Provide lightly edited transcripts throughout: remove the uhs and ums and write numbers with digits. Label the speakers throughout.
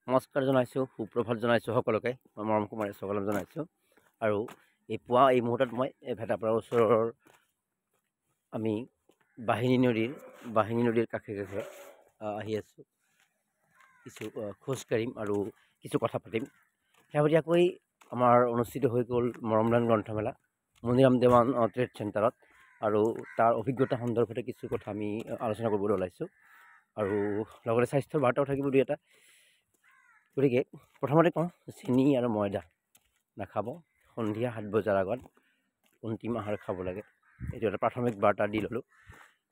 Speaker 1: নমস্কাৰ জনাইছোঁ, সুপ্ৰভাত জনাইছোঁ সকলোকে। মই মৰম কুমাৰী স্বাগতম জনাইছোঁ। আৰু এই মুহূৰ্তত মই ভেটাপাৰা ওচৰৰ আমি বাহিনী নদীৰ কাষে কাষে আহি আছোঁ। কিছু খোজ কাঢ়িম আৰু কিছু কথা পাতিম। শেহতীয়াকৈ আমাৰ অনুষ্ঠিত হৈ গ'ল মৰমদান গ্ৰন্থমেলা মণিৰাম দেৱান ট্ৰেড চেণ্টাৰত, আৰু তাৰ অভিজ্ঞতা সন্দৰ্ভতে কিছু কথা আমি আলোচনা কৰিবলৈ ওলাইছোঁ, আৰু লগতে স্বাস্থ্যৰ বাৰ্তাও থাকিব দুই এটা। গতিকে প্ৰথমতে কওঁ, চেনি আৰু ময়দা নাখাব। সন্ধিয়া 7 বজাৰ আগত অন্তিম আহাৰ খাব লাগে। এইটো এটা প্ৰাথমিক বাৰ্তা দি ল'লোঁ।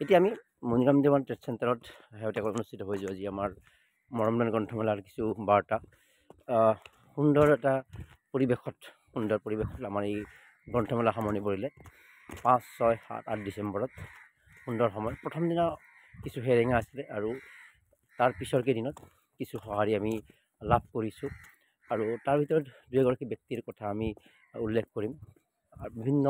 Speaker 1: এতিয়া আমি মণিৰাম দেৱান ট্ৰেড চেণ্টাৰত শেহতীয়াকৈ অনুষ্ঠিত হৈ যোৱা যি আমাৰ মৰমদান গ্ৰন্থমেলাৰ কিছু বাৰ্তা, সুন্দৰ পৰিৱেশত আমাৰ এই গ্ৰন্থমেলা সামৰণি পৰিলে 5, 6, 7, 8 ডিচেম্বৰত। সুন্দৰ সময়। প্ৰথম দিনা কিছু সেৰেঙা আছিলে, আৰু তাৰ পিছৰ কেইদিনত কিছু সঁহাৰি আমি লাভ কৰিছোঁ, আৰু তাৰ ভিতৰত দুই এগৰাকী ব্যক্তিৰ কথা আমি উল্লেখ কৰিম। আৰু বিভিন্ন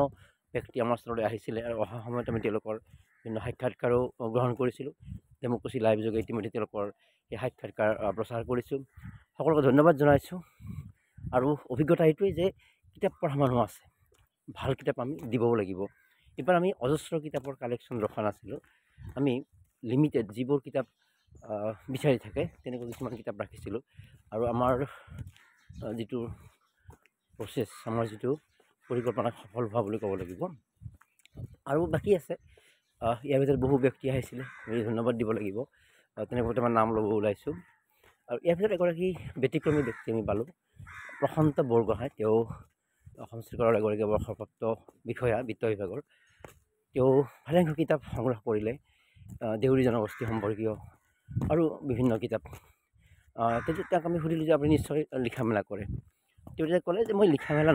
Speaker 1: ব্যক্তি আমাৰ ওচৰলৈ আহিছিলে, আৰু অহা সময়ত আমি তেওঁলোকৰ বিভিন্ন সাক্ষাৎকাৰো গ্ৰহণ কৰিছিলোঁ। ডেম'ক্ৰেচি লাইভ যোগে ইতিমধ্যে তেওঁলোকৰ এই সাক্ষাৎকাৰ প্ৰচাৰ কৰিছোঁ। সকলোকে ধন্যবাদ জনাইছোঁ। আৰু অভিজ্ঞতা এইটোৱেই যে কিতাপ পঢ়া মানুহ আছে, ভাল কিতাপ আমি দিবও লাগিব। এইবাৰ আমি অজস্ৰ কিতাপৰ কালেকশ্যন ৰখা নাছিলোঁ। আমি লিমিটেড যিবোৰ কিতাপ বিচাৰি থাকে তেনেকুৱা কিছুমান কিতাপ ৰাখিছিলোঁ। আৰু আমাৰ যিটো প্ৰচেছ, আমাৰ যিটো পৰিকল্পনা সফল হোৱা বুলি ক'ব লাগিব। আৰু বাকী আছে, ইয়াৰ ভিতৰত বহু ব্যক্তি আহিছিলে, ধন্যবাদ দিব লাগিব। তেনেকৈ বৰ্তমান নাম ল'ব ওলাইছোঁ। আৰু ইয়াৰ ভিতৰত এগৰাকী ব্যতিক্ৰমী ব্যক্তি আমি পালোঁ, প্ৰশান্ত বৰগোহাঁই। তেওঁ অসম চৰকাৰৰ এগৰাকী বৰ্ষপ্ৰাপ্ত বিষয়া, বিত্ত বিভাগৰ। তেওঁ ভালেসংখ্যক কিতাপ সংগ্ৰহ কৰিলে, দেউৰী জনগোষ্ঠী সম্পৰ্কীয় আৰু বিভিন্ন কিতাপ। তেতিয়া তাক আমি সুধিলোঁ যে আপুনি নিশ্চয় লিখা মেলা কৰে। তেওঁ তেতিয়া ক'লে যে মই লিখা মেলা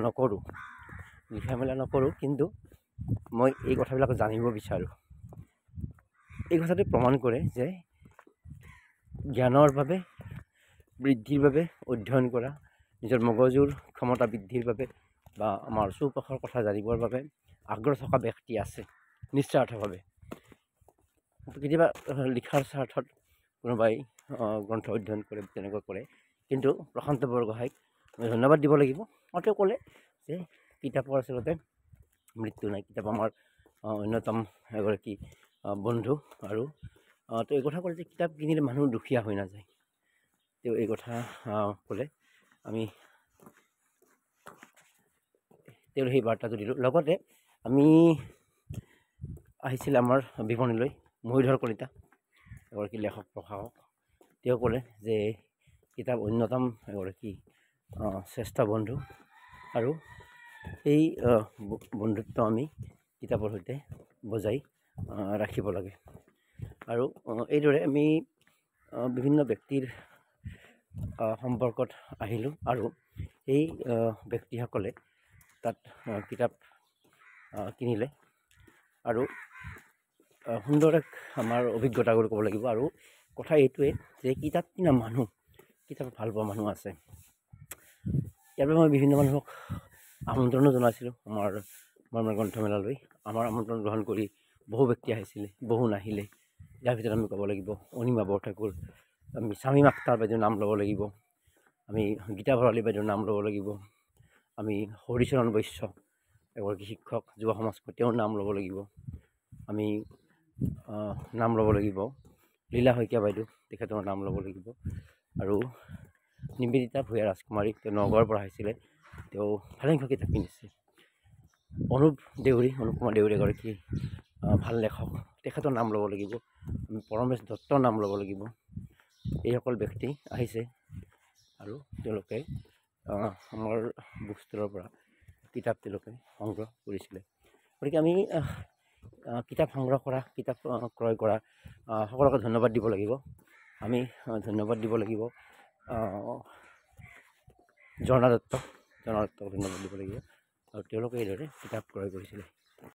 Speaker 1: নকৰোঁ, কিন্তু মই এই কথাবিলাক জানিব বিচাৰোঁ। এই কথাটো প্ৰমাণ কৰে যে জ্ঞানৰ বাবে, বৃদ্ধিৰ বাবে অধ্যয়ন কৰা, নিজৰ মগজুৰ ক্ষমতা বৃদ্ধিৰ বাবে বা আমাৰ চৌপাশৰ কথা জানিবৰ বাবে আগ্ৰহ থকা ব্যক্তি আছে নিস্বাৰ্থভাৱে। কেতিয়াবা লিখাৰ স্বাৰ্থত কোনোবাই গ্ৰন্থ অধ্যয়ন কৰে, তেনেকুৱা কৰে। কিন্তু প্ৰশান্ত বৰগোহাঁইক আমি ধন্যবাদ দিব লাগিব। আৰু তেওঁ ক'লে যে কিতাপৰ আচলতে মৃত্যু নাই। কিতাপ আমাৰ অন্যতম এগৰাকী বন্ধু। আৰু তেওঁ এই কথা ক'লে যে কিতাপ কিনিলে মানুহ দুখীয়া হৈ নাযায়। তেওঁ এই কথা ক'লে। আমি তেওঁৰ সেই বাৰ্তাটো দিলোঁ। লগতে আমি আহিছিল আমাৰ বিপণীলৈ মহীধৰ কলিতা, এগৰাকী লেখক প্ৰকাশক। তেওঁ ক'লে যে কিতাপ অন্যতম এগৰাকী শ্ৰেষ্ঠ বন্ধু, আৰু এই বন্ধুত্ব আমি কিতাপৰ সৈতে বজাই ৰাখিব লাগে। আৰু এইদৰে আমি বিভিন্ন ব্যক্তিৰ সম্পৰ্কত আহিলোঁ, আৰু এই ব্যক্তিসকলে তাত কিতাপ কিনিলে, আৰু সুন্দৰ এক আমাৰ অভিজ্ঞতা বুলি ক'ব লাগিব। আৰু কথা এইটোৱে যে কিতাপ কিনা মানুহ, কিতাপ ভাল পোৱা মানুহ আছে। ইয়াৰ বাবে মই বিভিন্ন মানুহক আমন্ত্ৰণো জনাইছিলোঁ আমাৰ মৰমদান গ্ৰন্থমেলালৈ। আমাৰ আমন্ত্ৰণ গ্ৰহণ কৰি বহু ব্যক্তি আহিছিলে, বহু নাহিলে। ইয়াৰ ভিতৰত আমি ক'ব লাগিব অনিমা বৰঠাকুৰ, আমি শামীম আখতাৰ বাইদেউৰ নাম ল'ব লাগিব, আমি গীতা ভৰালী বাইদেউৰ নাম ল'ব লাগিব, আমি হৰিচৰণ বৈশ্য এগৰাকী শিক্ষক, যুৱ সমাজ, তেওঁৰ নাম ল'ব লাগিব। আমি নাম ল'ব লাগিব লীলা শইকীয়া বাইদেউ, তেখেতৰ নাম ল'ব লাগিব। আৰু নিবেদিতা ভূঞা ৰাজকুমাৰী, তেওঁ নগাঁৱৰ পৰা আহিছিলে, তেওঁ ভালেসংখ্যক কিতাপ কিনিছে। অনুপ কুমাৰ দেউৰী এগৰাকী ভাল লেখক, তেখেতৰ নাম ল'ব লাগিব। আমি পৰমেশ দত্তৰ নাম ল'ব লাগিব। এইসকল ব্যক্তি আহিছে, আৰু তেওঁলোকে আমাৰ বুক ষ্টলৰ পৰা কিতাপ তেওঁলোকে সংগ্ৰহ কৰিছিলে। গতিকে আমি কিতাপ সংগ্ৰহ কৰা, কিতাপ ক্ৰয় কৰা সকলোকে ধন্যবাদ দিব লাগিব। আমি ধন্যবাদ দিব লাগিব ঝৰ্ণা দত্তক ধন্যবাদ দিব লাগিব, আৰু তেওঁলোকে এইদৰে কিতাপ ক্ৰয় কৰিছিলে।